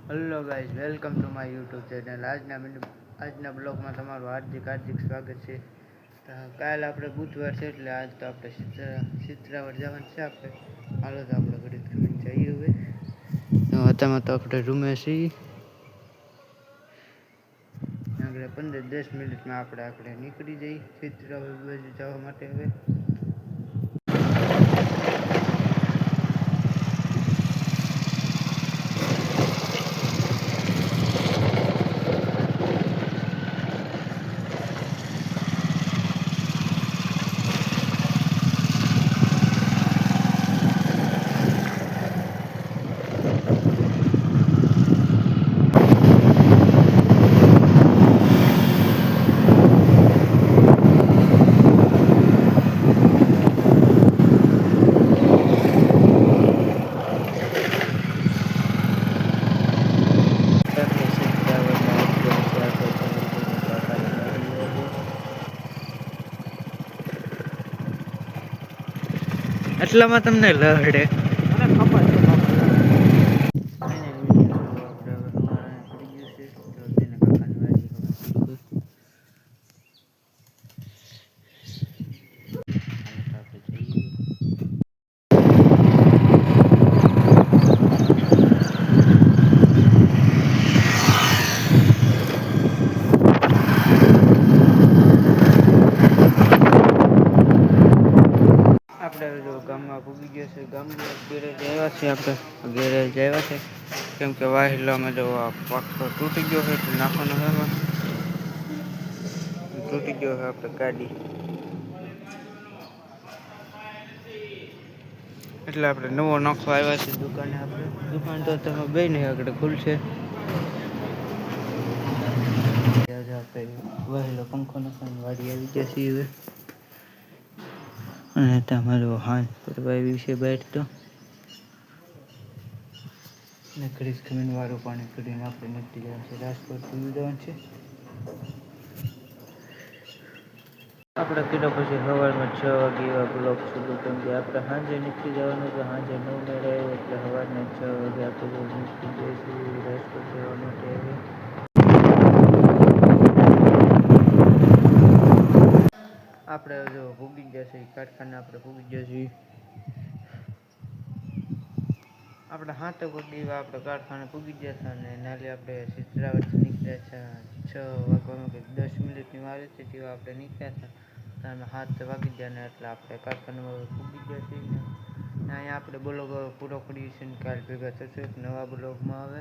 Hello guys, welcome to my YouTube channel. આજના બ્લોગમાં તમારું હાર્દિક સ્વાગત છે. કાલે આપણે બુધવાર છે એટલે આજ તો આપણે ચિત્રાવડ જવાનું છે. આપણે હાલો તો આપણે ઘડી જઈએ. હવે અત્યારમાં તો આપણે રૂમે છીએ. આગળ 15-10 મિનિટમાં આપણે નીકળી જઈએ ચિત્રાવડ બાજુ જવા માટે. હવે એટલામાં તમને લહડે મને ખબર છે. આપણે જો ગામમાં પૂગી ગયા છે. ગામમાં ગેરેજ આવ્યા છે. આપણે ગેરેજ આવ્યા છે કેમ કે વાહિલામાં જો પાકો તૂટી ગયો છે એટલે નાખવાનો છે. એમાં તૂટી ગયો છે આપણે ગાડી એટલે આપણે નવો નાખવા આવ્યા છે દુકાને. આપણે દુકાન તો તમે બે નહીં આગળ ખુલશે. વહેલો પંખો નાખવાની વાડી આવી જશે હવે. અને તમારો હાથ પરવા વિશે બેઠતો ને ઘડીક ખમીને વાળું પાણી કરીને આપણે નીકળી જવાનું છે. રાજકોટ જવાનું છે. આપણે કીધા પછી સવારમાં 6 વાગે એવા બ્લોક શરૂ, કેમ કે આપણે સાંજે નીકળી જવાનું તો સાંજે 9 મેળે આવ્યો એટલે સવારના 6 વાગે આપણે નીકળી જઈશું રાજકોટ જવા માટે. હવે આપણે જો ભૂગી જશે કારખાને. આપણે ભૂગી જશે. આપણે 7 વાગે આપણે કારખાને પૂગી ગયા હતા અને નાલે આપણે ચિત્રાવડથી નીકળ્યા હતા. 6 વાગવામાં કંઈક 10 મિનિટની વાર હતી તેવા આપણે નીકળ્યા હતા. તમે 7 વાગી ગયા ને એટલે આપણે કારખાનામાં પૂગી ગયા છીએ. અહીંયા આપણે બ્લોગ પૂરો કરીએ છીએ. કાલ ભેગા થશે એક નવા બ્લોગમાં. હવે